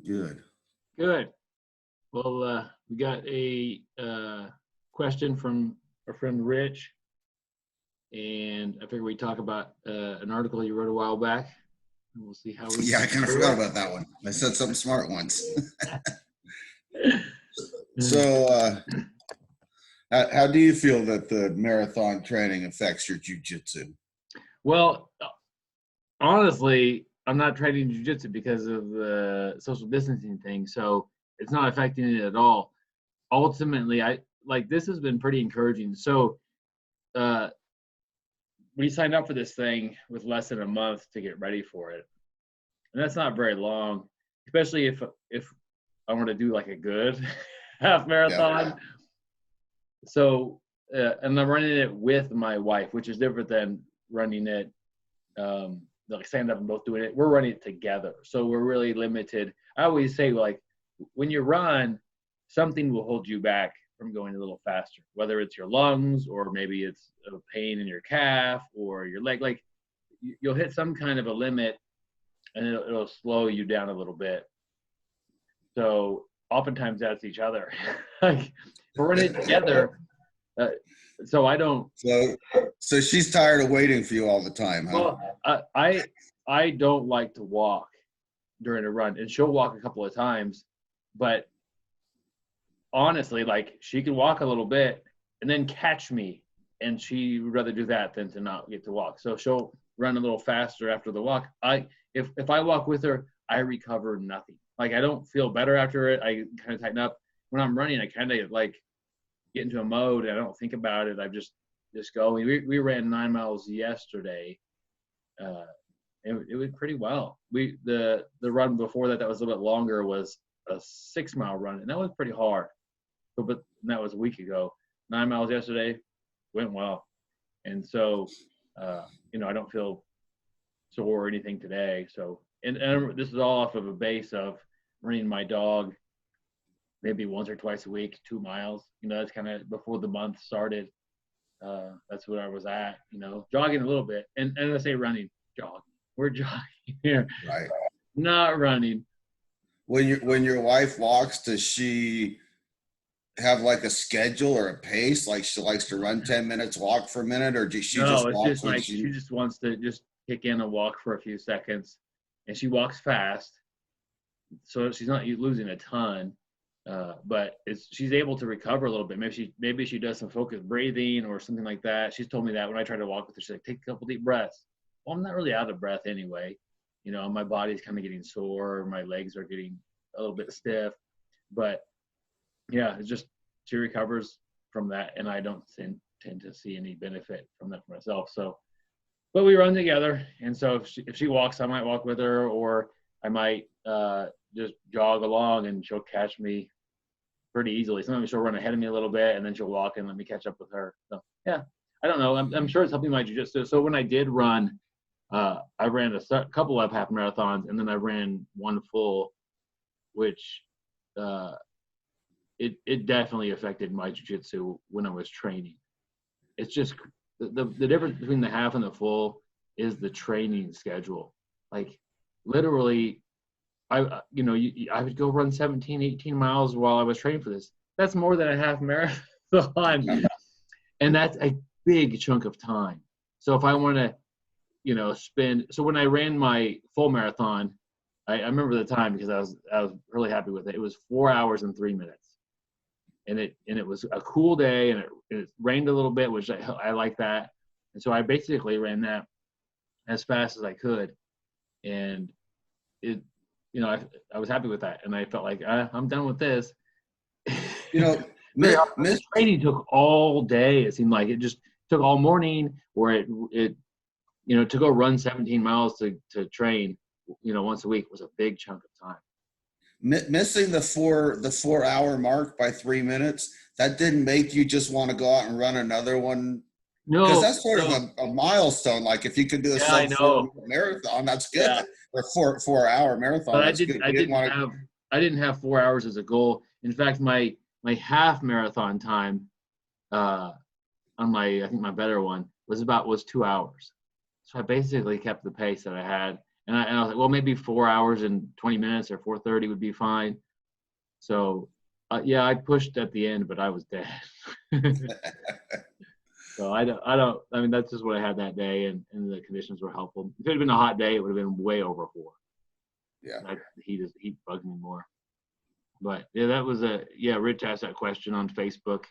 Good. Good. Well, we got a question from our friend Rich, and I figured we'd talk about an article you wrote a while back, and we'll see how we. Yeah, I kind of forgot about that one. I said something smart once. So, how do you feel that the marathon training affects your jujitsu? Well, honestly, I'm not training jujitsu because of the social distancing thing, so it's not affecting it at all. Ultimately, this has been pretty encouraging. So, we signed up for this thing with less than a month to get ready for it, and that's not very long, especially if I want to do like a good half marathon. Yeah. So, and I'm running it with my wife, which is different than running it like stand up and both doing it. We're running it together, so we're really limited. I always say, like, when you run, something will hold you back from going a little faster, whether it's your lungs or maybe it's a pain in your calf or your leg. Like, you'll hit some kind of a limit, and it'll slow you down a little bit. So oftentimes that's each other. Like, we're running it together. So I don't. So she's tired of waiting for you all the time, huh? Well, I don't like to walk during a run, and she'll walk a couple of times, but honestly, like, she can walk a little bit and then catch me, and she would rather do that than to not get to walk. So she'll run a little faster after the walk. If I walk with her, I recover nothing. Like, I don't feel better after it. I kind of tighten up. When I'm running, I kind of like get into a mode and I don't think about it. I just go. We ran 9 miles yesterday. It went pretty well. The run before that was a little bit longer, was a 6 mile run, and that was pretty hard. But that was a week ago. 9 miles yesterday went well, and so I don't feel sore or anything today. So and this is all off of a base of running my dog maybe once or twice a week, 2 miles. That's kind of before the month started. That's what I was at. Jogging a little bit, and I say running, jogging. We're jogging here, Right. not running. When your wife walks, does she have like a schedule or a pace? Like, she likes to run 10 minutes, walk for a minute, or does she just walk? Just like she just wants to just kick in and walk for a few seconds, and she walks fast, so she's not losing a ton. But she's able to recover a little bit. Maybe she does some focused breathing or something like that. She's told me that when I try to walk with her, she's like, take a couple deep breaths. Well, I'm not really out of breath anyway. My body's kind of getting sore. My legs are getting a little bit stiff. But yeah, it's just she recovers from that, and I don't tend to see any benefit from that for myself. So, but we run together, and so if she walks, I might walk with her, or I might just jog along, and she'll catch me pretty easily. Sometimes she'll run ahead of me a little bit, and then she'll walk and let me catch up with her. So yeah, I don't know. I'm sure it's helping my jiu-jitsu. So when I did run, I ran a couple of half marathons, and then I ran one full, which it definitely affected my jiu-jitsu when I was training. It's just the difference between the half and the full is the training schedule. Like, literally, I would go run 17, 18 miles while I was training for this. That's more than a half marathon. And that's a big chunk of time. So if I want to, so when I ran my full marathon, I remember the time because I was really happy with it. It was 4 hours and 3 minutes. And it was a cool day, and it rained a little bit, which I like that. And so I basically ran that as fast as I could. And I was happy with that, and I felt like I'm done with this. Training took all day. It seemed like it just took all morning, or it to go run 17 miles to train, once a week was a big chunk of time. Missing the 4 hour mark by 3 minutes, that didn't make you just want to go out and run another one? No, because that's sort of a milestone. Like, if you could do a sub-4 marathon, that's good. Yeah. Or 4 hour marathon. But I didn't have 4 hours as a goal. In fact, my half marathon time on I think my better one was 2 hours. So I basically kept the pace that I had, And I was like, well, maybe 4 hours and 20 minutes or 4:30 would be fine. So, yeah, I pushed at the end, but I was dead. So I mean, that's just what I had that day, and the conditions were helpful. If it had been a hot day, it would have been way over 4. Yeah. Heat bugged me more. But yeah, that was Rich asked that question on Facebook.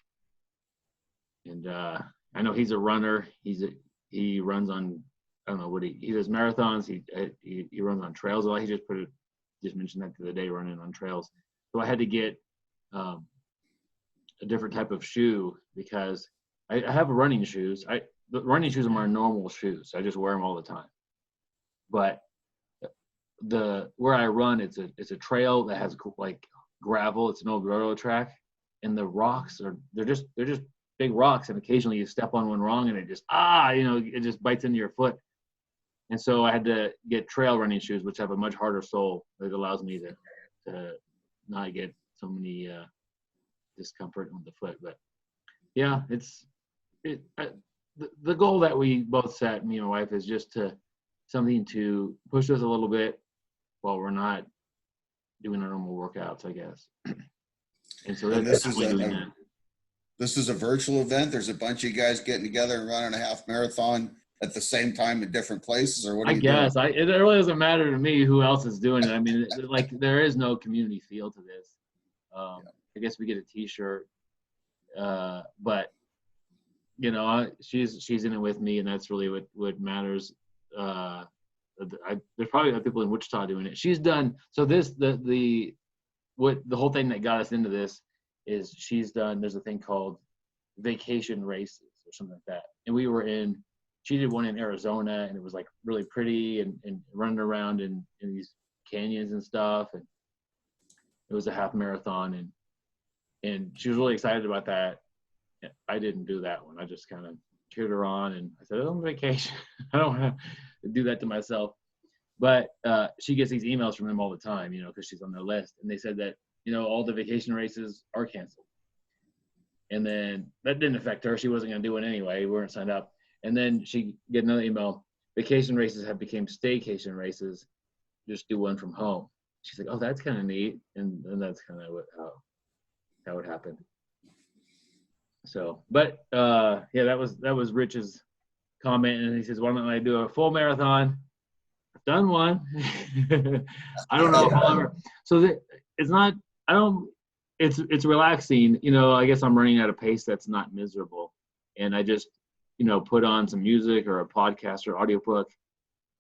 And I know he's a runner. He runs on, I don't know what he does marathons. He runs on trails a lot. He just mentioned that the other day, running on trails. So I had to get a different type of shoe because I have running shoes. The running shoes are my normal shoes. I just wear them all the time. But where I run, it's a trail that has like gravel. It's an old railroad track, and the rocks they're just big rocks, and occasionally you step on one wrong and it just it just bites into your foot. And so I had to get trail running shoes, which have a much harder sole that allows me to not get so many discomfort on the foot. But yeah, the goal that we both set, me and my wife, is just something to push us a little bit while we're not doing our normal workouts, I guess. And so that's what we're doing that. This is a virtual event. There's a bunch of guys getting together and running a half marathon at the same time in different places, or what? I guess it really doesn't matter to me who else is doing it. I mean, like there is no community feel to this. I guess we get a T-shirt, but she's in it with me, and that's really what matters. There's probably other people in Wichita doing it. She's done so. The whole thing that got us into this is she's done. There's a thing called vacation races or something like that, and she did one in Arizona, and it was like really pretty and running around in these canyons and stuff, and it was a half marathon, and she was really excited about that. I didn't do that one. I just kind of cheered her on, and I said, I'm on vacation. I don't want to do that to myself. But she gets these emails from them all the time, because she's on their list. And they said that, all the vacation races are canceled. And then that didn't affect her. She wasn't going to do it anyway. We weren't signed up. And then she get another email. Vacation races have become staycation races. Just do one from home. She's like, oh, that's kind of neat. And that's kind of how it happened. So, but yeah, that was Rich's comment, and he says, why don't I do a full marathon? I've done one. I don't know if I'll ever. So it's not. I don't. It's relaxing. I guess I'm running at a pace that's not miserable, and I just put on some music or a podcast or audiobook,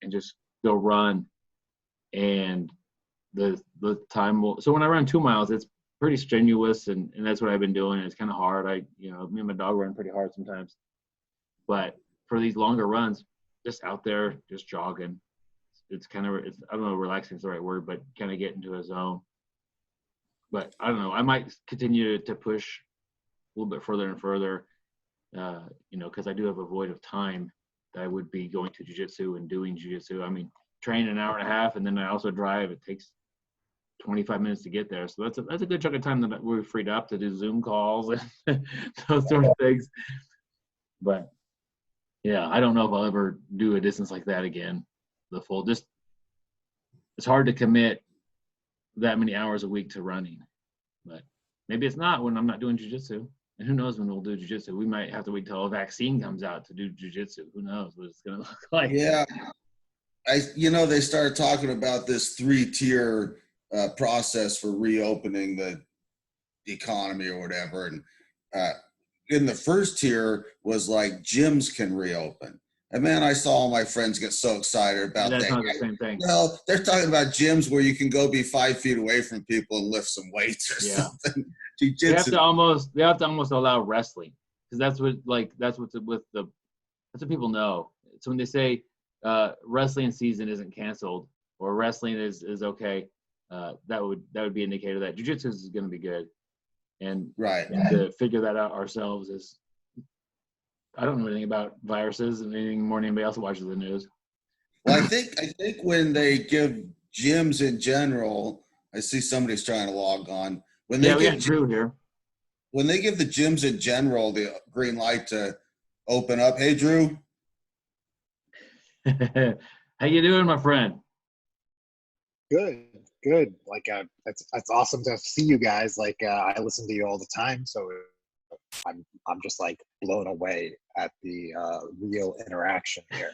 and just go run, and the time will. So when I run 2 miles, it's pretty strenuous, and that's what I've been doing. It's kind of hard. Me and my dog run pretty hard sometimes, but for these longer runs, just out there, just jogging, it's I don't know, relaxing is the right word, but kind of get into a zone. But I don't know, I might continue to push a little bit further and further, because I do have a void of time that I would be going to jiu-jitsu and doing jiu-jitsu. I mean, train an hour and a half, and then I also drive. It takes 25 minutes to get there. So that's a good chunk of time that we're freed up to do Zoom calls and those sort of things. But yeah, I don't know if I'll ever do a distance like that again. The full, it's hard to commit that many hours a week to running, but maybe it's not when I'm not doing jiu-jitsu. And who knows when we'll do jiu-jitsu? We might have to wait till a vaccine comes out to do jiu-jitsu. Who knows what it's going to look like? Yeah. They started talking about this 3-tier process for reopening the economy or whatever. And in the first tier was like gyms can reopen. And man, I saw all my friends get so excited about that. That's not the same thing. No, they're talking about gyms where you can go be 5 feet away from people and lift some weights or something. Jiu-jitsu. They have to almost allow wrestling, because that's what people know. So when they say wrestling season isn't canceled or wrestling is okay, that would be an indicator that jiu-jitsu is going to be good. And to figure that out ourselves is, I don't know anything about viruses and anything more than anybody else who watches the news. Well, I think when they give gyms in general, I see somebody's trying to log on. We got Drew here. When they give the gyms in general the green light to open up, hey Drew. How you doing, my friend? Good, good. Like, that's awesome to see you guys. Like, I listen to you all the time, so I'm just like blown away at the real interaction here.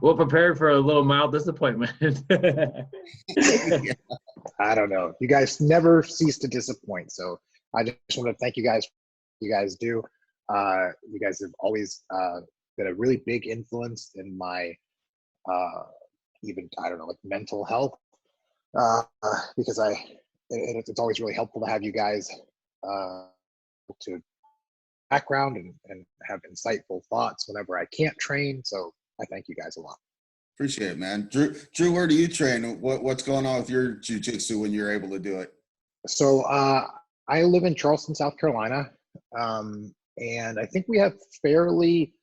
Well, prepare for a little mild disappointment. Yeah. I don't know. You guys never cease to disappoint. So I just want to thank you guys. You guys do. You guys have always been a really big influence in my even, I don't know, like mental health, because it's always really helpful to have you guys to background and have insightful thoughts whenever I can't train. So I thank you guys a lot. Appreciate it, man. Drew, where do you train? What's going on with your jiu-jitsu when you're able to do it? So I live in Charleston, South Carolina, and I think we have fairly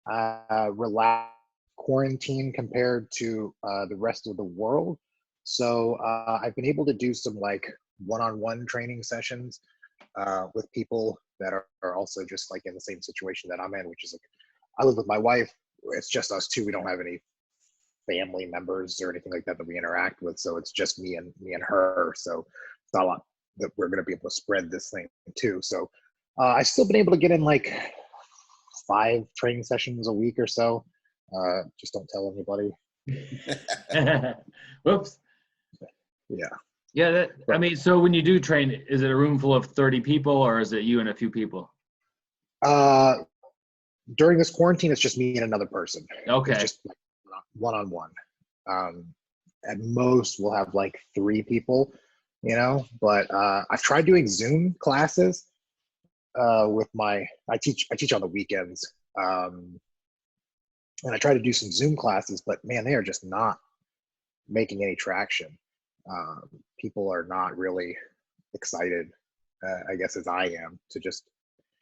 relaxed quarantine compared to the rest of the world. So I've been able to do some like one-on-one training sessions with people that are also just like in the same situation that I'm in, which is like, I live with my wife. It's just us two. We don't have any family members or anything like that we interact with. So it's just me and her. So it's not a lot that we're going to be able to spread this thing too. So I've still been able to get in like 5 training sessions a week or so. Just don't tell anybody. Whoops. Yeah. Yeah. I mean, so when you do train, is it a room full of 30 people or is it you and a few people? During this quarantine, it's just me and another person. Okay. It's just like one-on-one. At most, we'll have like 3 people, you know, but I've tried doing Zoom classes with I teach on the weekends. And I try to do some Zoom classes, but man, they are just not making any traction. People are not really excited, I guess, as I am, to just,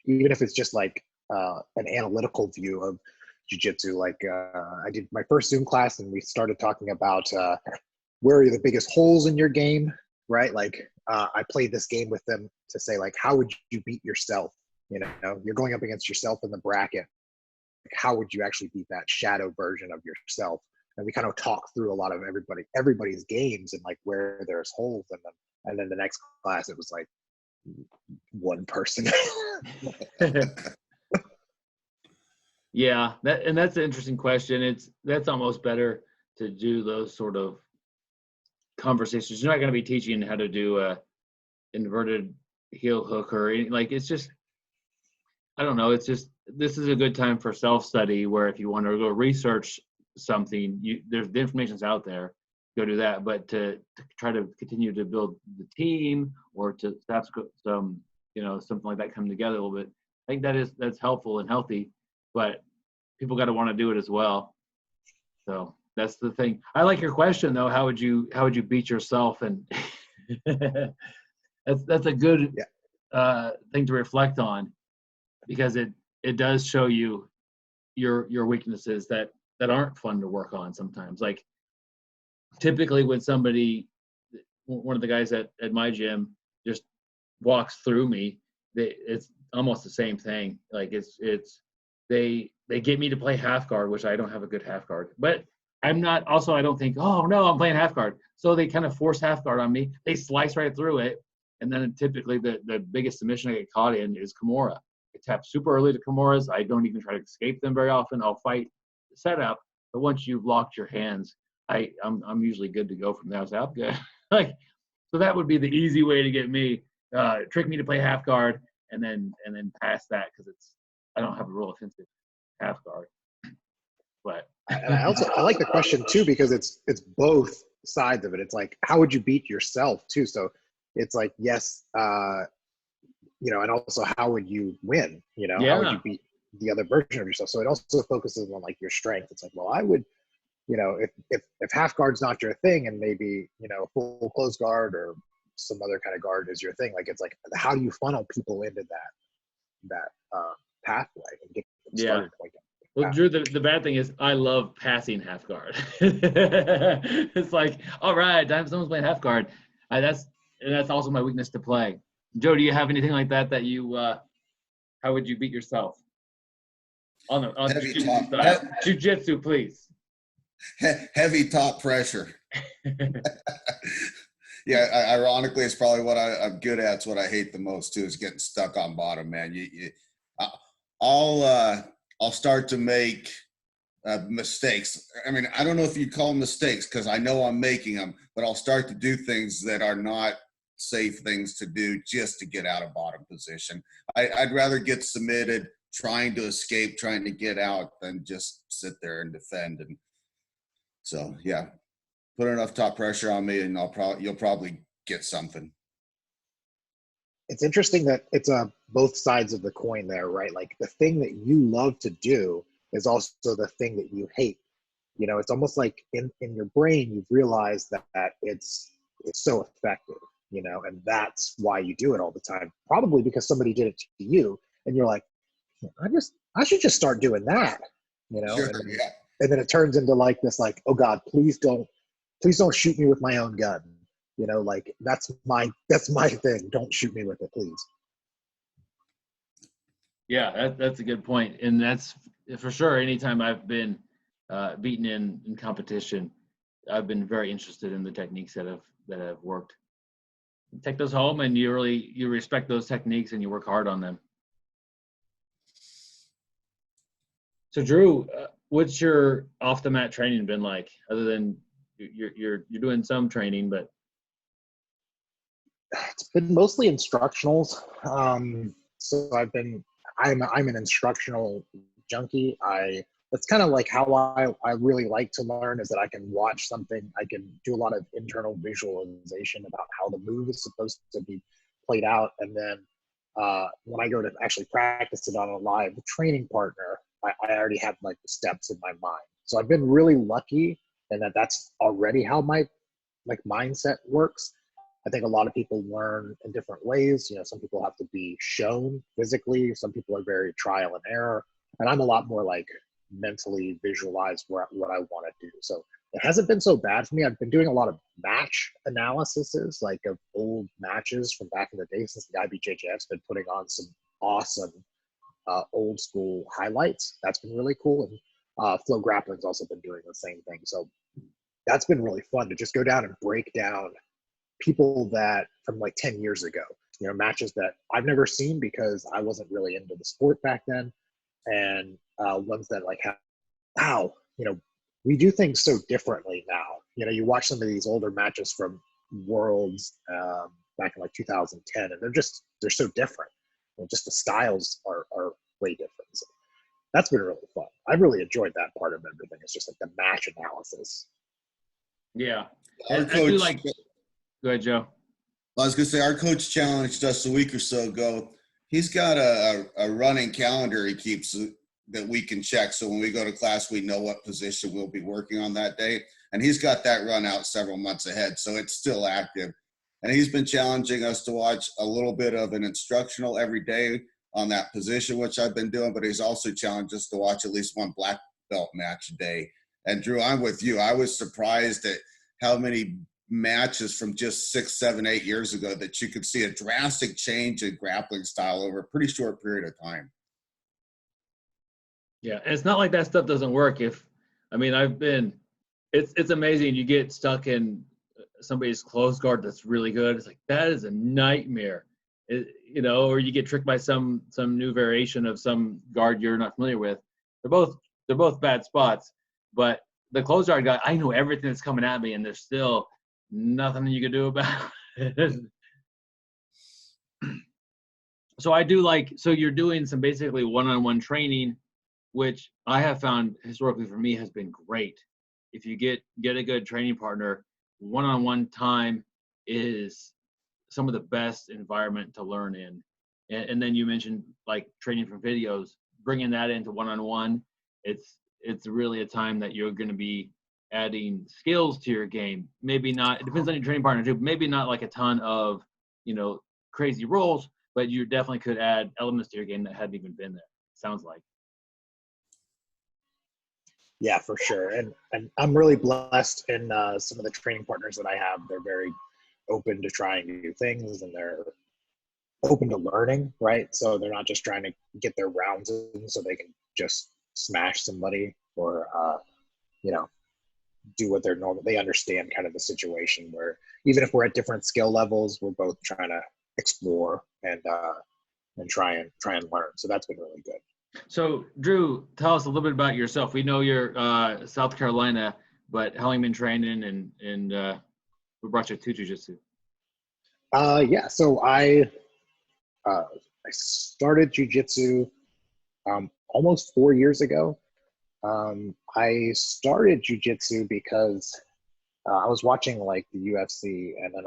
even if it's just like an analytical view of jiu-jitsu. Like I did my first Zoom class and we started talking about where are the biggest holes in your game, right? Like I played this game with them to say, like, how would you beat yourself? You know, you're going up against yourself in the bracket. Like, how would you actually beat that shadow version of yourself? And we kind of talk through a lot of everybody's games and like where there's holes in them. And then the next class, it was like one person. Yeah, that's an interesting question. That's almost better to do those sort of conversations. You're not going to be teaching how to do a inverted heel hook or anything. Like, it's just, I don't know. It's just, this is a good time for self-study where if you want to go research something, there's the information's out there, go do that. But to try to continue to build the team or to have some, something like that come together a little bit, I think that's helpful and healthy. But people got to want to do it as well. So that's the thing. I like your question though. How would you beat yourself? And that's a good thing to reflect on, because it does show you your weaknesses that aren't fun to work on sometimes. Like typically when one of the guys at my gym just walks through me, it's almost the same thing. Like they get me to play half guard, which I don't have a good half guard, but I don't think, oh no, I'm playing half guard. So they kind of force half guard on me. They slice right through it. And then typically the biggest submission I get caught in is Kimura. I tap super early to Kimuras. I don't even try to escape them very often. I'll fight the setup, but once you've locked your hands, I'm usually good to go from there. I was like, I'm good. Like, so that would be the easy way to get me, trick me to play half guard, and then pass that, because I don't have a real offensive half guard. But and I like the question too, because it's both sides of it. It's like, how would you beat yourself too? So it's like, yes, and also how would you win? How would you beat the other version of yourself? So it also focuses on like your strength. It's like, well, I would, if half guard's not your thing, and maybe full close guard or some other kind of guard is your thing, like it's like, how do you funnel people into that pathway and get them started? Well, Drew, the bad thing is I love passing half guard. It's like, all right, time someone's playing half guard. That's also my weakness to play. Joe, do you have anything like that you how would you beat yourself on jiu-jitsu style? Jiu-jitsu, please. Heavy top pressure. Yeah, ironically, it's probably what I'm good at. It's what I hate the most too, is getting stuck on bottom, man. I'll start to make mistakes. I mean, I don't know if you call them mistakes because I know I'm making them, but I'll start to do things that are not safe things to do just to get out of bottom position. I'd rather get submitted, trying to escape, trying to get out, than just sit there and defend. And so, yeah, put enough top pressure on me, and you'll probably get something. It's interesting that it's both sides of the coin there, right? Like the thing that you love to do is also the thing that you hate. You know, it's almost like in your brain, you've realized that it's so effective, you know, and that's why you do it all the time. Probably because somebody did it to you, and you're like, I should just start doing that, you know. Sure, and, yeah. and then it turns into like this, like, oh God, please don't shoot me with my own gun. You know, like that's my thing. Don't shoot me with it, please. Yeah, that's a good point, and that's for sure. Anytime I've been beaten in competition, I've been very interested in the techniques that have worked. You take those home, and you respect those techniques, and you work hard on them. So, Drew, what's your off the mat training been like? Other than you're doing some training, but it's been mostly instructionals. So I'm an instructional junkie. That's kind of like how I really like to learn, is that I can watch something. I can do a lot of internal visualization about how the move is supposed to be played out. And then when I go to actually practice it on a live training partner, I already have like the steps in my mind. So I've been really lucky, and that's already how my like mindset works. I think a lot of people learn in different ways. You know, some people have to be shown physically. Some people are very trial and error. And I'm a lot more like mentally visualize what I want to do. So it hasn't been so bad for me. I've been doing a lot of match analyses, like of old matches from back in the day, since the guy BjjBrick's been putting on some awesome old school highlights. That's been really cool. And Flow Grappling's also been doing the same thing. So that's been really fun to just go down and break down people that from like 10 years ago, you know, matches that I've never seen because I wasn't really into the sport back then. And ones that like have, wow, you know, we do things so differently now. You know, you watch some of these older matches from Worlds back in like 2010, and they're so different. You know, just the styles are way different. So that's been really fun. I've really enjoyed that part of everything. It's just like the match analysis. Yeah. Our I do like. Go ahead, Joe. I was going to say, our coach challenged us a week or so ago. He's got a running calendar he keeps that we can check. So when we go to class, we know what position we'll be working on that day. And he's got that run out several months ahead. So it's still active. And he's been challenging us to watch a little bit of an instructional every day on that position, which I've been doing. But he's also challenged us to watch at least one black belt match a day. And Drew, I'm with you. I was surprised at how many matches from just 6, 7, 8 years ago that you could see a drastic change in grappling style over a pretty short period of time. Yeah, and it's not like that stuff doesn't work. It's amazing. You get stuck in somebody's close guard that's really good. It's like, that is a nightmare. You know, or you get tricked by some new variation of some guard you're not familiar with. They're both bad spots, but the close guard guy, I know everything that's coming at me, and there's still nothing you can do about it. So I do like, so you're doing some basically one-on-one training, which I have found historically for me has been great. If you get a good training partner, one-on-one time is some of the best environment to learn in. And then you mentioned like training from videos, bringing that into one-on-one. It's really a time that you're going to be adding skills to your game. Maybe not, it depends on your training partner too, maybe not like a ton of, you know, crazy rolls, but you definitely could add elements to your game that hadn't even been there, sounds like. Yeah, for sure. And I'm really blessed in some of the training partners that I have. They're very open to trying new things, and they're open to learning, right? So they're not just trying to get their rounds in so they can just smash somebody, or, you know, do what they're normal. They understand kind of the situation where even if we're at different skill levels, we're both trying to explore and try and learn. So that's been really good. So Drew, tell us a little bit about yourself. We know you're South Carolina, but how long you been training and what brought you to jiu-jitsu? Yeah, so I started jiu-jitsu almost 4 years ago. I started jiu-jitsu because I was watching like the UFC, and then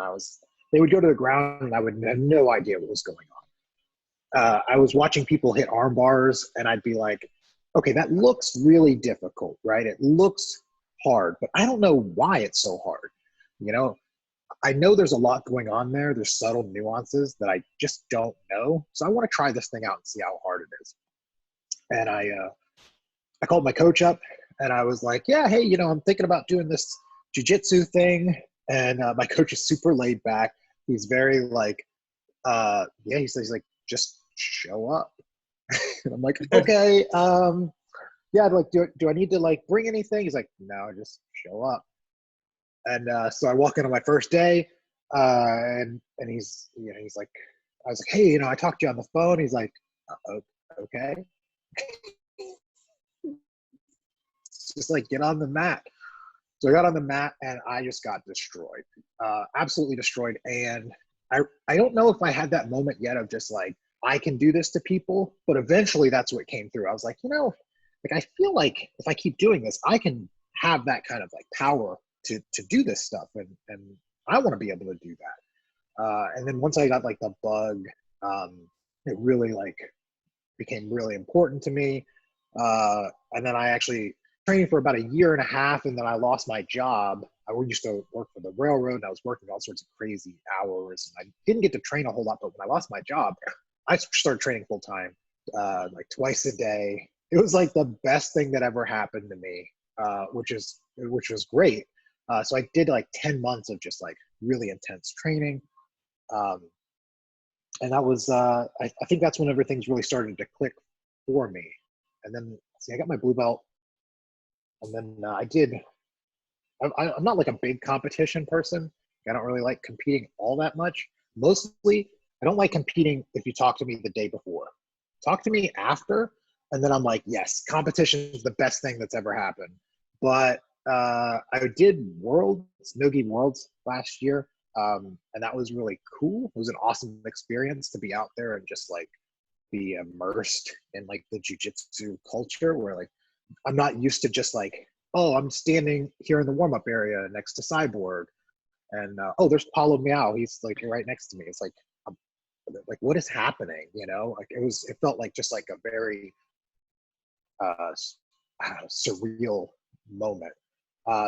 they would go to the ground and I would have no idea what was going on. I was watching people hit arm bars and I'd be like, okay, that looks really difficult, right? It looks hard, but I don't know why it's so hard. You know, I know there's a lot going on there. There's subtle nuances that I just don't know. So I want to try this thing out and see how hard it is. And I called my coach up and I was like, yeah, hey, I'm thinking about doing this jiu-jitsu thing. And my coach is super laid back. He's very like, he says like, just show up. And I'm like, okay, yeah, like, do I need to like bring anything? He's like, no, just show up. And so I walk in on my first day, and he's like, I was like, hey, I talked to you on the phone. He's like, okay. Just like get on the mat. So I got on the mat and I just got destroyed, absolutely destroyed. And I don't know if I had that moment yet of just like, I can do this to people, but eventually that's what came through. I was like, like I feel like if I keep doing this, I can have that kind of like power to do this stuff. And I want to be able to do that. And then once I got like the bug, it really like became really important to me. And then I actually training for about 1.5 years, and then I lost my job. I used to work for the railroad, and I was working all sorts of crazy hours, and I didn't get to train a whole lot. But when I lost my job, I started training full time, like twice a day. It was like the best thing that ever happened to me, which was great. So I did like 10 months of just like really intense training. And that was, I think that's when everything's really started to click for me. And then, I got my blue belt. And then I'm not like a big competition person. I don't really like competing all that much. Mostly, I don't like competing if you talk to me the day before. Talk to me after, and then I'm like, yes, competition is the best thing that's ever happened. But I did Nogi Worlds last year, and that was really cool. It was an awesome experience to be out there and just like be immersed in like the jiu-jitsu culture where like I'm not used to just like, oh, I'm standing here in the warm-up area next to Cyborg, and oh, there's Paulo Miao. He's like right next to me. It's like, like what is happening? Like it felt like just like a very surreal moment.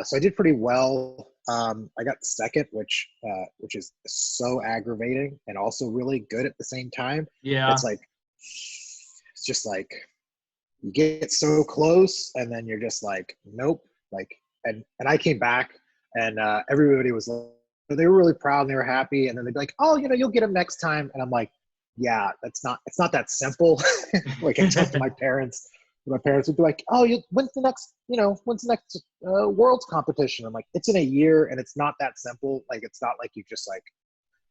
So I did pretty well. I got second, which is so aggravating and also really good at the same time. Yeah, it's just like you get so close and then you're just like, nope. Like, and I came back and everybody was like, they were really proud and they were happy. And then they'd be like, oh, you'll get them next time. And I'm like, yeah, it's not that simple. Like I talked to my parents. My parents would be like, oh, when's the next Worlds competition? I'm like, it's in 1 year and it's not that simple. Like, it's not like you just like,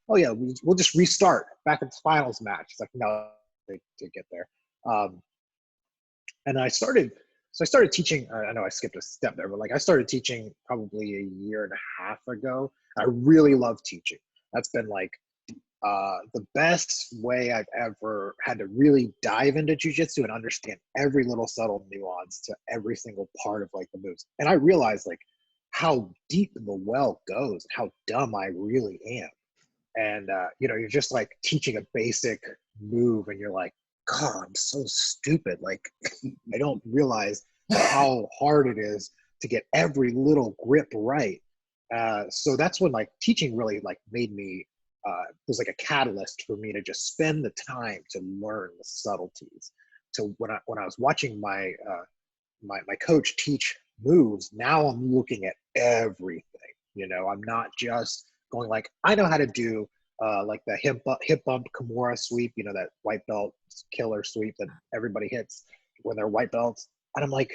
oh yeah, we'll just restart back at the finals match. It's like, no, to get there. And I started teaching. I know I skipped a step there, but like I started teaching probably 1.5 years ago. I really love teaching. That's been like the best way I've ever had to really dive into jiu-jitsu and understand every little subtle nuance to every single part of like the moves. And I realized like how deep the well goes, how dumb I really am. And you're just like teaching a basic move and you're like, God, I'm so stupid. Like I don't realize how hard it is to get every little grip right. So that's when like teaching really like made me was like a catalyst for me to just spend the time to learn the subtleties. So when I was watching my coach teach moves, now I'm looking at everything. I'm not just going like, I know how to do like the hip bump Kimura sweep, that white belt killer sweep that everybody hits when they're white belts. And I'm like,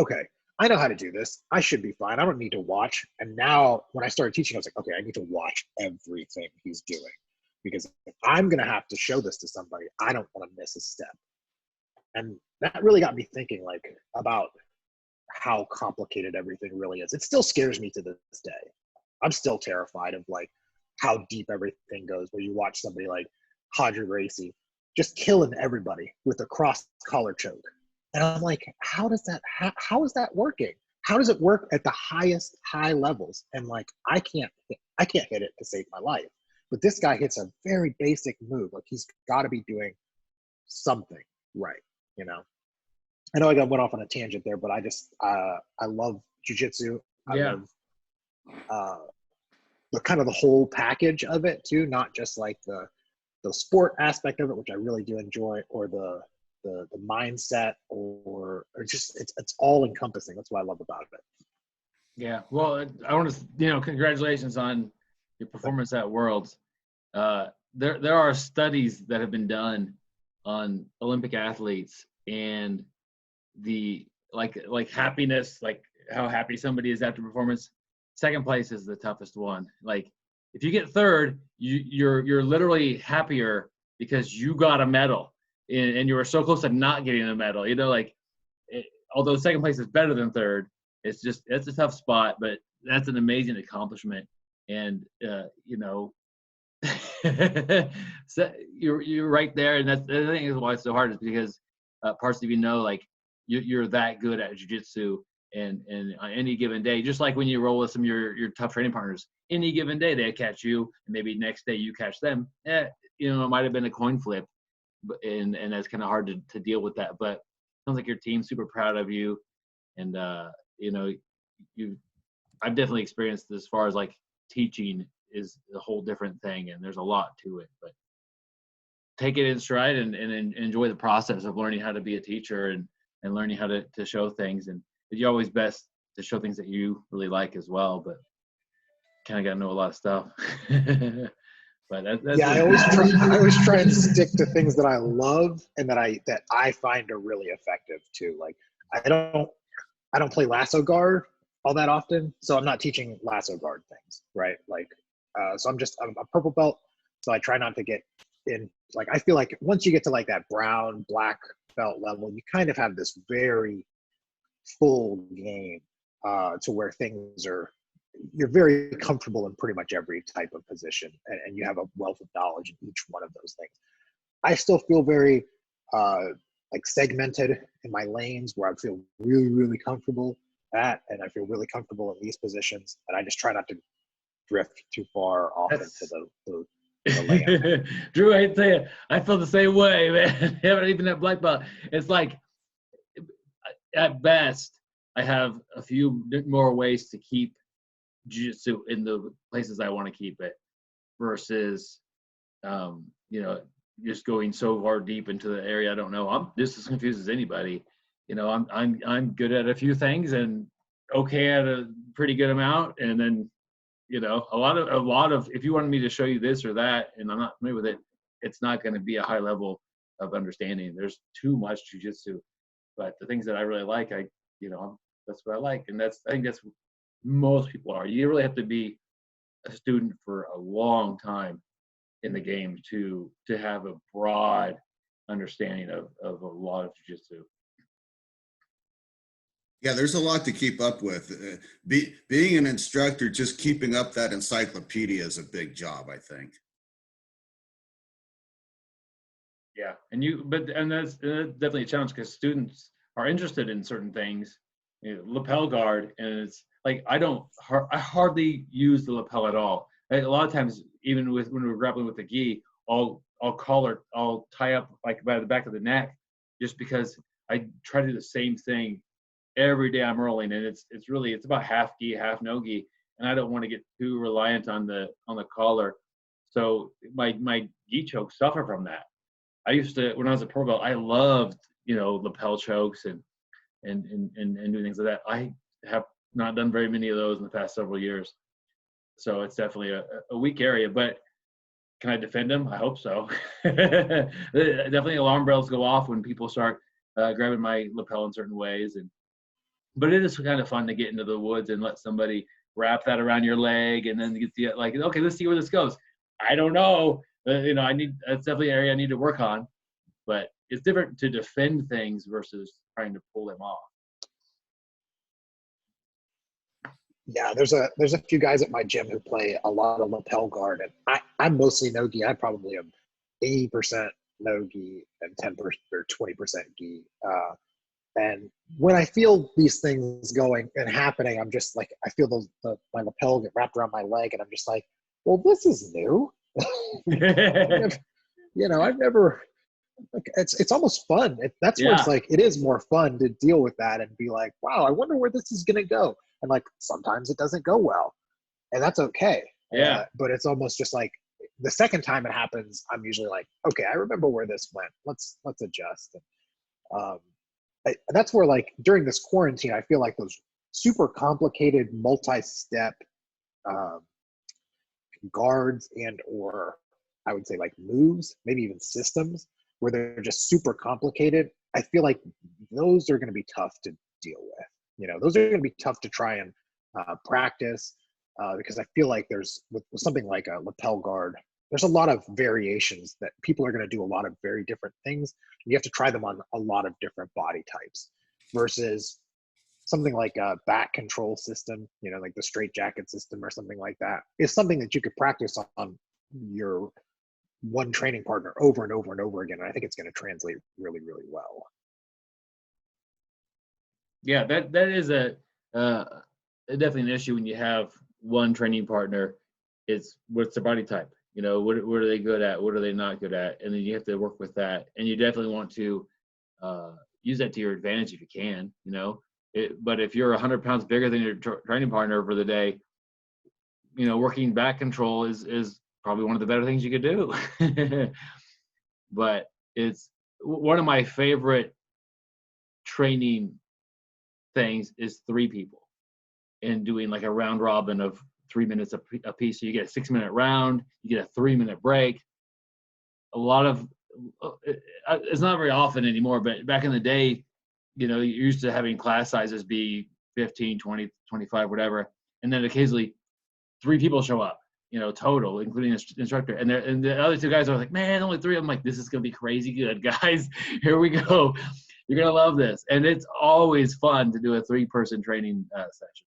okay, I know how to do this. I should be fine. I don't need to watch. And now when I started teaching, I was like, okay, I need to watch everything he's doing, because if I'm going to have to show this to somebody, I don't want to miss a step. And that really got me thinking like about how complicated everything really is. It still scares me to this day. I'm still terrified of like how deep everything goes, where you watch somebody like Hodger Gracie just killing everybody with a cross collar choke. And I'm like, how is that working? How does it work at the highest high levels? And like, I can't hit it to save my life. But this guy hits a very basic move. Like he's got to be doing something right, you know? I know I went off on a tangent there, but I love jujitsu. I love the kind of the whole package of it too, not just like the sport aspect of it, which I really do enjoy, or the mindset, or just it's all encompassing. That's what I love about it. Yeah. Well, I want to, congratulations on your performance at Worlds. There are studies that have been done on Olympic athletes and the like happiness, like how happy somebody is after performance. Second place is the toughest one. Like if you get third, you're literally happier because you got a medal and you were so close to not getting a medal. Although second place is better than third, it's a tough spot, but that's an amazing accomplishment. And so you're right there, and that's the thing is why it's so hard is because parts of like you're that good at jiu-jitsu, and on any given day, just like when you roll with some of your tough training partners, any given day they catch you, and maybe next day you catch them. It might have been a coin flip, and that's kind of hard to deal with that. But it sounds like your team's super proud of you, and I've definitely experienced this as far as like teaching is a whole different thing, and there's a lot to it, but take it in stride and enjoy the process of learning how to be a teacher and learning how to show things. And you're always best to show things that you really like as well, but kind of got to know a lot of stuff. But that's I always try and stick to things that I love and that I find are really effective too. Like I don't play lasso guard all that often, so I'm not teaching lasso guard things, right? Like so I'm a purple belt, so I try not to get in. Like I feel like once you get to like that brown black belt level, you kind of have this very full game to where you're very comfortable in pretty much every type of position, and you have a wealth of knowledge in each one of those things. I still feel very like segmented in my lanes where I feel really, really comfortable at, and I feel really comfortable in these positions, and I just try not to drift too far off into the lane. Drew, I tell you, I feel the same way, man. Haven't even that black belt. It's like at best, I have a few more ways to keep jiu-jitsu in the places I want to keep it versus, just going so far deep into the area I don't know. I'm just as confused as anybody. I'm good at a few things and okay at a pretty good amount, and then a lot of if you wanted me to show you this or that and I'm not familiar with it, it's not going to be a high level of understanding. There's too much jiu-jitsu, but the things that I really like, that's what I like, and I think that's what most people are. You really have to be a student for a long time in the game to have a broad understanding of a lot of jiu-jitsu. Yeah, there's a lot to keep up with. Being an instructor, just keeping up that encyclopedia is a big job, I think. Yeah, and that's definitely a challenge because students are interested in certain things. Lapel guard, and it's like I hardly use the lapel at all. A lot of times, even when we're grappling with the gi, I'll tie up like by the back of the neck, just because I try to do the same thing every day I'm rolling, and it's about half gi, half no gi, and I don't want to get too reliant on the collar. So my gi chokes suffer from that. I used to, when I was a pro belt, I loved lapel chokes and doing things like that. I have not done very many of those in the past several years, so it's definitely a weak area. But can I defend them? I hope so. Definitely alarm bells go off when people start grabbing my lapel in certain ways, and But it is kind of fun to get into the woods and let somebody wrap that around your leg, and then get the like, okay, let's see where this goes. I don't know. You know, that's definitely an area I need to work on. But it's different to defend things versus trying to pull them off. Yeah, there's a few guys at my gym who play a lot of lapel guard, and I'm mostly no gi. I probably am 80% no gi and 10% or 20% gi. And when I feel these things going and happening, I'm just like, I feel my lapel get wrapped around my leg, and I'm just like, well, this is new. I've never, like, it's almost fun. That's where it's like, it is more fun to deal with that and be like, wow, I wonder where this is going to go. And like, sometimes it doesn't go well, and that's okay. Yeah. But it's almost just like the second time it happens, I'm usually like, okay, I remember where this went. Let's adjust. And, that's where, like, during this quarantine, I feel like those super complicated multi-step guards or I would say like moves, maybe even systems where they're just super complicated. I feel like those are going to be tough to deal with. Those are going to be tough to try and practice because I feel like there's with something like a lapel guard, there's a lot of variations that people are going to do a lot of very different things. You have to try them on a lot of different body types versus something like a back control system, like the straight jacket system or something like that, is something that you could practice on your one training partner over and over and over again. And I think it's going to translate really, really well. Yeah, that is definitely an issue when you have one training partner. It's what's their body type? What are they good at? What are they not good at? And then you have to work with that. And you definitely want to use that to your advantage if you can. But if you're 100 pounds bigger than your training partner over the day, working back control is probably one of the better things you could do. But it's one of my favorite training things is 3 people and doing like a round robin of 3 minutes a piece. So you get a 6-minute round, you get a 3-minute break. A lot of it's not very often anymore, but back in the day, you're used to having class sizes be 15, 20, 25, whatever. And then occasionally 3 people show up, total, including the instructor. And the other 2 guys are like, man, only 3. I'm like, this is going to be crazy good, guys. Here we go. You're going to love this. And it's always fun to do a 3-person training session.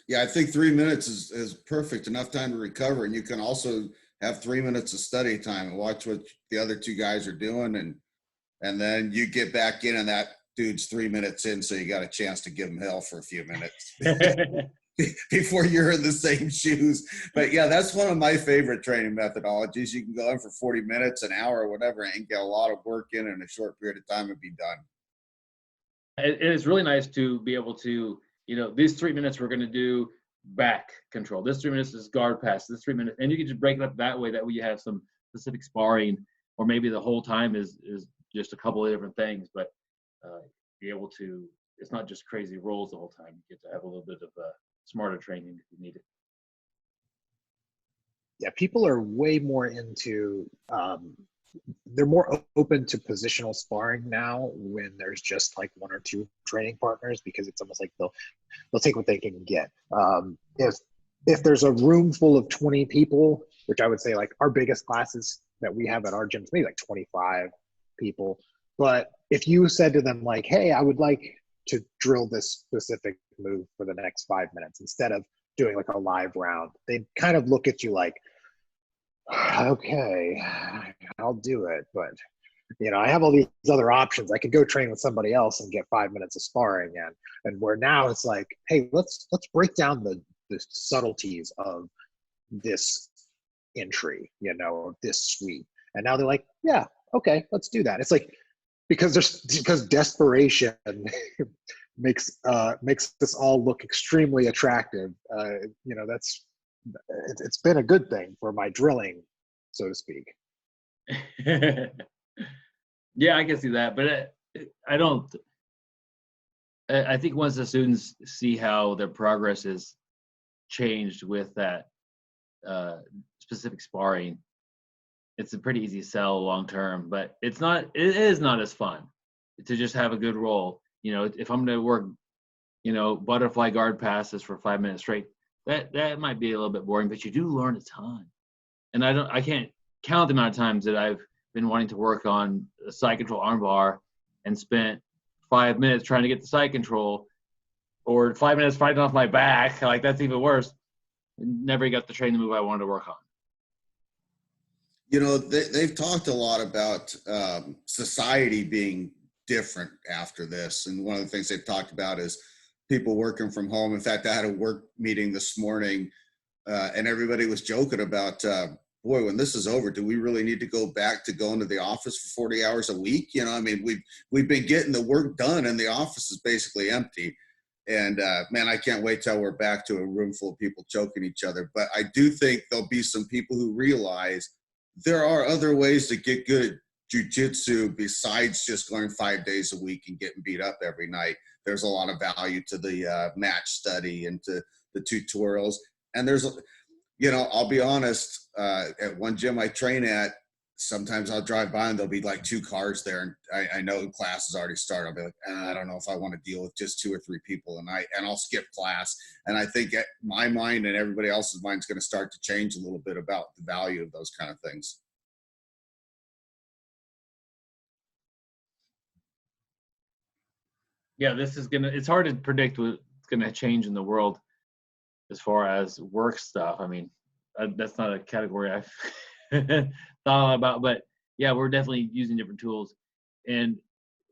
Yeah, I think 3 minutes is perfect, enough time to recover. And you can also have 3 minutes of study time and watch what the other 2 guys are doing. And then you get back in and that dude's 3 minutes in. So you got a chance to give him hell for a few minutes before you're in the same shoes. But yeah, that's one of my favorite training methodologies. You can go in for 40 minutes, an hour, or whatever, and get a lot of work in a short period of time and be done. And it's really nice to be able to, these 3 minutes we're going to do back control. This 3 minutes is guard pass. This 3 minutes, and you can just break it up that way. That way you have some specific sparring, or maybe the whole time is just a couple of different things. But be able to, it's not just crazy rolls the whole time. You get to have a little bit of smarter training if you need it. Yeah, people are way more into they're more open to positional sparring now when there's just like 1 or 2 training partners, because it's almost like they'll take what they can get. If there's a room full of 20 people, which I would say like our biggest classes that we have at our gyms, maybe like 25 people. But if you said to them like, hey, I would like to drill this specific move for the next 5 minutes instead of doing like a live round, they kind of look at you like, okay, I'll do it, but I have all these other options. I could go train with somebody else and get 5 minutes of sparring, and where now it's like, hey, let's break down the subtleties of this entry, this sweep. And now they're like, yeah, okay, let's do that. It's like because desperation makes this all look extremely attractive. It's been a good thing for my drilling, so to speak. Yeah, I can see that, but I think once the students see how their progress is changed with that specific sparring, it's a pretty easy sell long term. But it is not as fun to just have a good roll. If I'm going to work butterfly guard passes for 5 minutes straight. That might be a little bit boring, but you do learn a ton. And I can't count the amount of times that I've been wanting to work on a side control armbar and spent 5 minutes trying to get the side control, or 5 minutes fighting off my back. Like, that's even worse. Never got to train the move I wanted to work on. They've talked a lot about society being different after this. And one of the things they've talked about is people working from home. In fact, I had a work meeting this morning and everybody was joking about, boy, when this is over, do we really need to go back to going to the office for 40 hours a week? We've been getting the work done and the office is basically empty. And man, I can't wait till we're back to a room full of people choking each other. But I do think there'll be some people who realize there are other ways to get good at jujitsu besides just going 5 days a week and getting beat up every night. There's a lot of value to the match study and to the tutorials. And there's, I'll be honest, at one gym I train at, sometimes I'll drive by and there'll be like 2 cars there. And I know class has already started. I'll be like, I don't know if I want to deal with just 2 or 3 people. And I'll skip class. And I think my mind and everybody else's mind is going to start to change a little bit about the value of those kind of things. Yeah, it's hard to predict what's going to change in the world as far as work stuff. I mean, that's not a category I've thought about, but yeah, we're definitely using different tools. And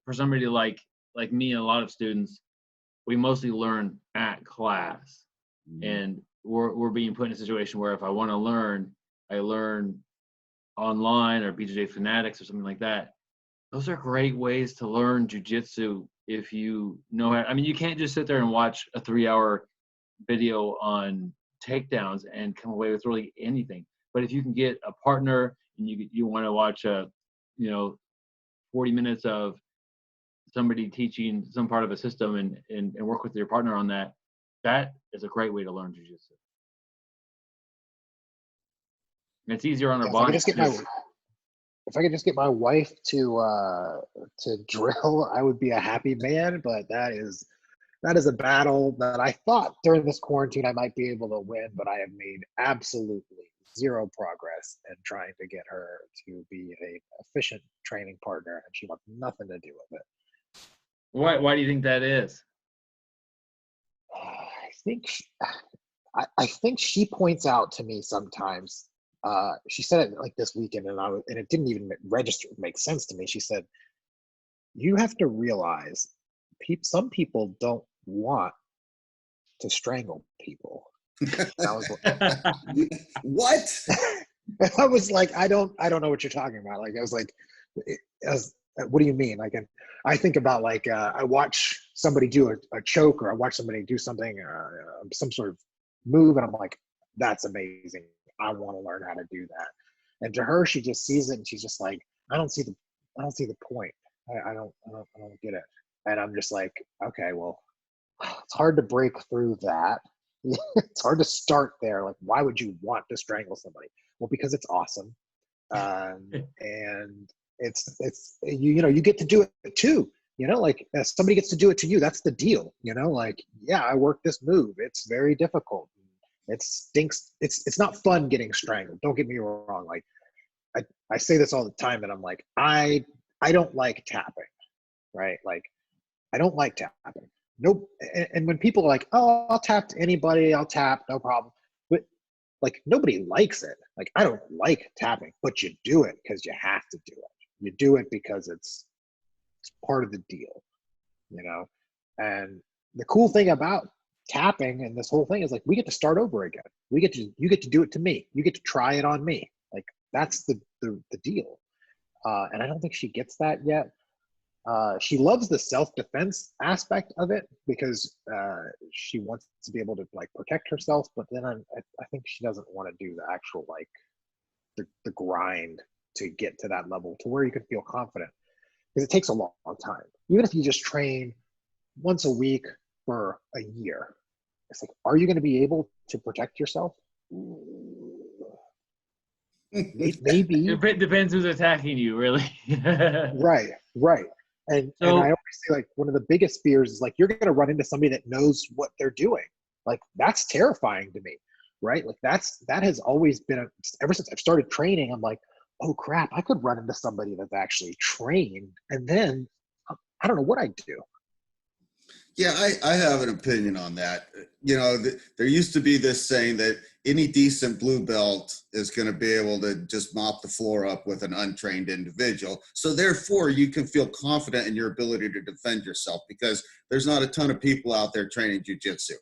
for somebody like me and a lot of students, we mostly learn at class. And we're being put in a situation where if I want to learn, I learn online or BJJ Fanatics or something like that. Those are great ways to learn jujitsu if you know how. I mean, you can't just sit there and watch a 3-hour video on takedowns and come away with really anything. But if you can get a partner and you want to watch 40 minutes of somebody teaching some part of a system and work with your partner on that, that is a great way to learn jujitsu. It's easier on our body. If I could just get my wife to drill, I would be a happy man. But that is a battle that I thought during this quarantine I might be able to win, but I have made absolutely zero progress in trying to get her to be an efficient training partner, and she wants nothing to do with it. Why do you think that is? I think she points out to me sometimes. She said it like this weekend, and it didn't even make sense to me. She said, "You have to realize, some people don't want to strangle people." And I was like, "What?" I was like, I don't know what you're talking about. Like, I was like, what do you mean? Like, and I think about like, I watch somebody do a choke, or I watch somebody do something, some sort of move, and I'm like, that's amazing. I want to learn how to do that. And to her, she just sees it and she's just like, I don't see the point. I don't get it. And I'm just like, okay, well, it's hard to break through that. It's hard to start there. Like, why would you want to strangle somebody? Well, because it's awesome. And it's you get to do it too. Like, somebody gets to do it to you. That's the deal. Like, yeah, I work this move. It's very difficult. It stinks. It's not fun getting strangled. Don't get me wrong. Like, I say this all the time, and I'm like, I don't like tapping, right? Like, I don't like tapping. Nope. And when people are like, oh, I'll tap to anybody, I'll tap, no problem. But like, nobody likes it. Like, I don't like tapping, but you do it because you have to do it. You do it because it's part of the deal, And the cool thing about tapping and this whole thing is, like, we get to start over again. You get to do it to me. You get to try it on me. Like, that's the deal. And I don't think she gets that yet. She loves the self-defense aspect of it because she wants to be able to, like, protect herself. But then I think she doesn't want to do the actual, like, the grind to get to that level to where you can feel confident, because it takes a long time. Even if you just train once a week for a year, it's like, are you going to be able to protect yourself? Maybe. It depends who's attacking you, really. Right. And I always say, like, one of the biggest fears is, like, you're going to run into somebody that knows what they're doing. Like, that's terrifying to me, right? Like, that has always been, ever since I've started training, I'm like, oh crap, I could run into somebody that's actually trained, and then I don't know what I'd do. Yeah, I have an opinion on that. You know, there used to be this saying that any decent blue belt is going to be able to just mop the floor up with an untrained individual. So therefore, you can feel confident in your ability to defend yourself because there's not a ton of people out there training jujitsu.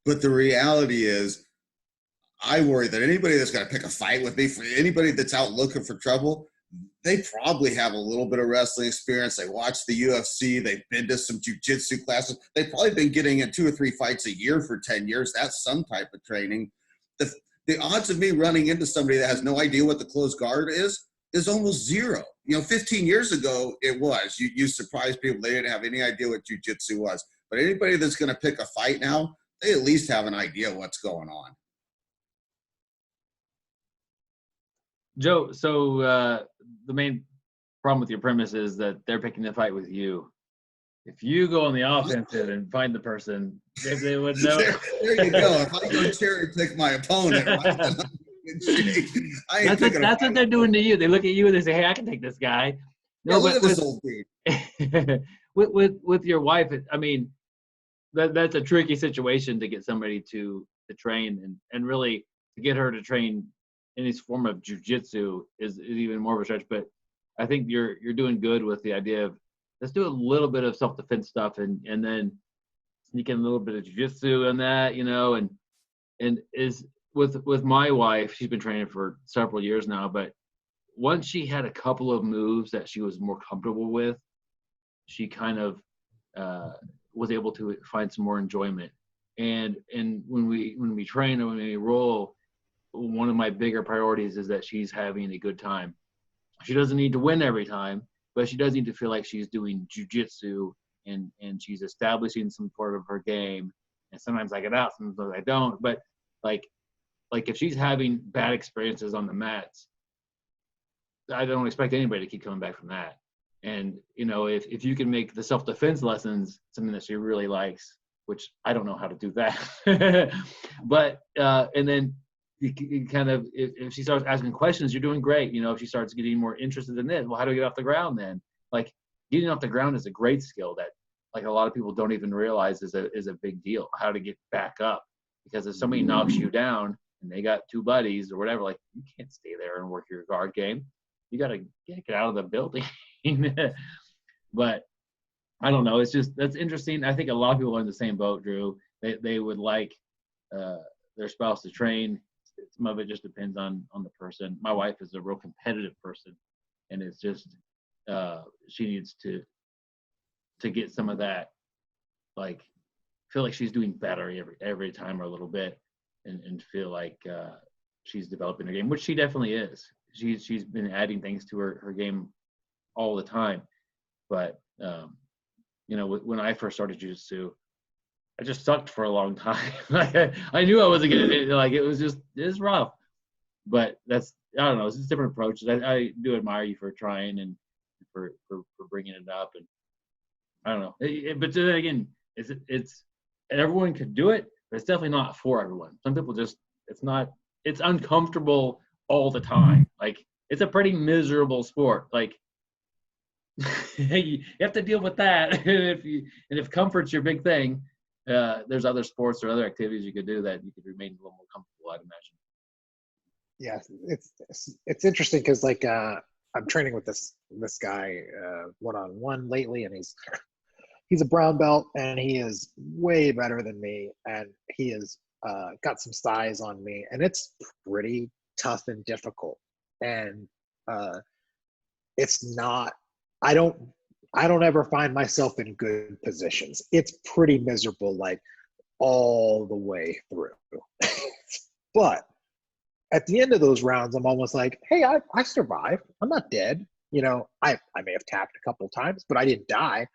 But the reality is, I worry that anybody that's going to pick a fight with me, for anybody that's out looking for trouble, they probably have a little bit of wrestling experience. They watch the UFC. They've been to some jujitsu classes. They've probably been getting in 2 or 3 fights a year for 10 years. That's some type of training. The odds of me running into somebody that has no idea what the closed guard is almost zero. You know, 15 years ago, it was. You surprised people. They didn't have any idea what jujitsu was. But anybody that's going to pick a fight now, they at least have an idea what's going on. Joe, so the main problem with your premise is that they're picking the fight with you. If you go on the offensive and find the person, they would know. There you go. If I go cherry pick my opponent, right, that's what they're doing to you. They look at you and they say, "Hey, I can take this guy." No, look at this old dude. with your wife, I mean, that's a tricky situation to get somebody to train and really to get her to train any form of jujitsu is even more of a stretch. But I think you're doing good with the idea of let's do a little bit of self-defense stuff and then sneak in a little bit of jujitsu and that, you know, and is with my wife, she's been training for several years now, but once she had a couple of moves that she was more comfortable with, she kind of was able to find some more enjoyment. And when we train and when we roll, one of my bigger priorities is that she's having a good time. She doesn't need to win every time, but she does need to feel like she's doing jujitsu and she's establishing some part of her game. And sometimes I get out, sometimes I don't. But like if she's having bad experiences on the mats, I don't expect anybody to keep coming back from that. And, you know, if you can make the self-defense lessons something that she really likes, which I don't know how to do that. But, and then you kind of, if she starts asking questions, you're doing great. You know, if she starts getting more interested in it, well, how do we get off the ground then? Like, getting off the ground is a great skill that, like, a lot of people don't even realize is a big deal, how to get back up. Because if somebody knocks you down and they got 2 buddies or whatever, like, you can't stay there and work your guard game. You got to get out of the building. But I don't know. It's just, that's interesting. I think a lot of people are in the same boat, Drew. They would like their spouse to train. Some of it just depends on the person. My wife is a real competitive person, and it's just she needs to get some of that, like, feel like she's doing better every time or a little bit, and feel like she's developing her game, which she definitely is. She's been adding things to her game all the time. But you know, when I first started jiu-jitsu, I just sucked for a long time. I knew I wasn't gonna do it. Like, it was rough. But that's, I don't know, it's just different approaches. I do admire you for trying and for bringing it up. And I don't know. But then again, it's everyone could do it, but it's definitely not for everyone. Some people just, it's uncomfortable all the time. Like, it's a pretty miserable sport. Like, you have to deal with that. And if comfort's your big thing, there's other sports or other activities you could do that you could remain a little more comfortable, I'd imagine. Yeah, it's interesting because, like, I'm training with this guy one-on-one lately, and he's a brown belt, and he is way better than me, and he has got some size on me, and it's pretty tough and difficult. And it's not, I don't ever find myself in good positions. It's pretty miserable, like, all the way through. But at the end of those rounds, I'm almost like, hey, I survived. I'm not dead. You know, I may have tapped a couple times, but I didn't die.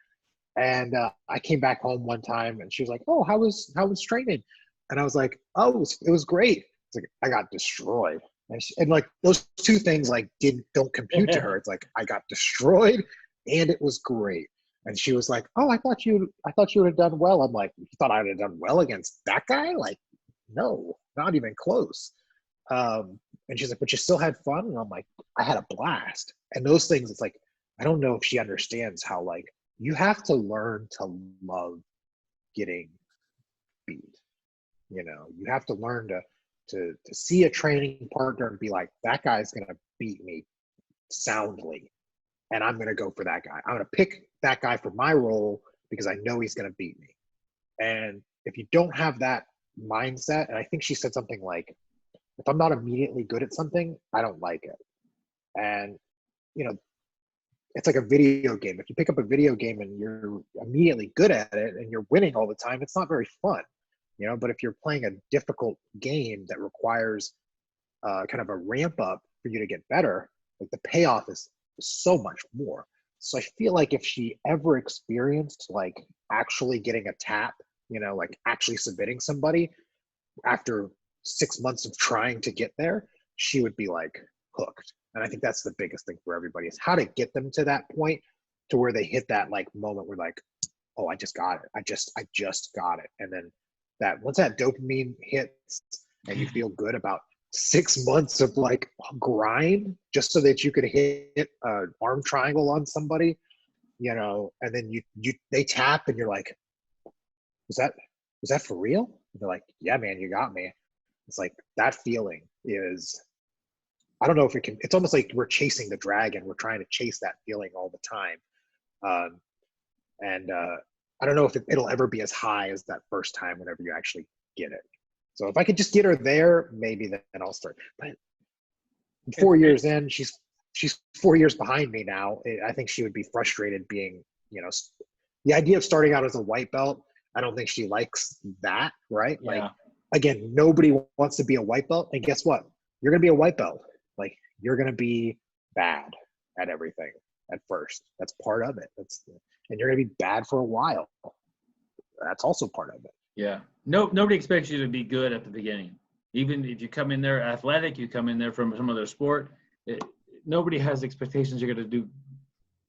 And I came back home one time, and she was like, oh, how was training? And I was like, oh, it was great. It's like, I got destroyed. And like, those two things, like, don't compute to her. It's like, I got destroyed, and it was great. And she was like, "Oh, I thought you would have done well." I'm like, "You thought I would have done well against that guy?" Like, no, not even close. And she's like, "But you still had fun?" And I'm like, "I had a blast." And those things, it's like, I don't know if she understands how, like, you have to learn to love getting beat. You know, you have to learn to see a training partner and be like, that guy's gonna beat me soundly, and I'm gonna go for that guy. I'm gonna pick that guy for my role because I know he's gonna beat me. And if you don't have that mindset, and I think she said something like, if I'm not immediately good at something, I don't like it. And, you know, it's like a video game. If you pick up a video game and you're immediately good at it and you're winning all the time, it's not very fun, you know. But if you're playing a difficult game that requires kind of a ramp up for you to get better, like the payoff is so much more. So I feel like if she ever experienced like actually getting a tap, you know, like actually submitting somebody after 6 months of trying to get there, she would be like hooked. And I think that's the biggest thing for everybody, is how to get them to that point to where they hit that like moment where like, oh, I just got it. I just got it. And then that once that dopamine hits and you feel good about 6 months of like grind just so that you could hit an arm triangle on somebody, you know, and then they tap and you're like, was that for real? And they're like, yeah, man, you got me. It's like that feeling is, I don't know if it's almost like we're chasing the dragon. We're trying to chase that feeling all the time. And I don't know if it'll ever be as high as that first time whenever you actually get it. So if I could just get her there, maybe then I'll start. But 4 years in, she's 4 years behind me now. I think she would be frustrated being, you know, the idea of starting out as a white belt. I don't think she likes that, right? Yeah. Like, again, nobody wants to be a white belt. And guess what? You're going to be a white belt. Like, you're going to be bad at everything at first. That's part of it. And you're going to be bad for a while. That's also part of it. Yeah. Nobody expects you to be good at the beginning. Even if you come in there athletic, you come in there from some other sport, nobody has expectations you're going to do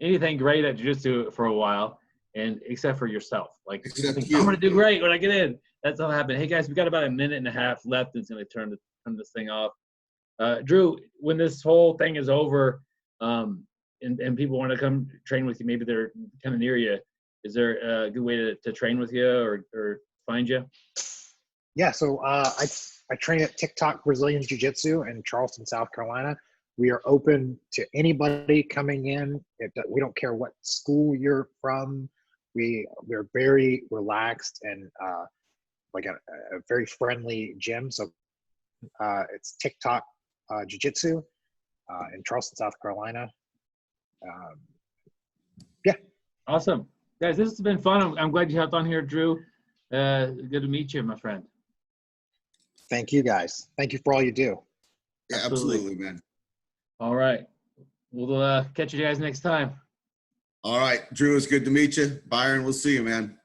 anything great at jiu-jitsu for a while, and except for yourself. Like, people think, I'm going to do great when I get in. That's all happened. Hey, guys, we got about a minute and a half left. It's going to turn this thing off. Drew, when this whole thing is over, and people want to come train with you, maybe they're kind of near you, is there a good way to train with you or find you? Yeah, so I train at TikTok Brazilian Jiu-Jitsu in Charleston, South Carolina. We are open to anybody coming in. We don't care what school you're from. We're very relaxed and like a very friendly gym. So it's TikTok Jiu-Jitsu in Charleston, South Carolina. Yeah. Awesome. Guys, this has been fun. I'm glad you hopped on here, Drew. Good to meet you, my friend. Thank you, guys. Thank you for all you do. Yeah, absolutely, man. All right. We'll catch you guys next time. All right, Drew, it's good to meet you. Byron, we'll see you, man.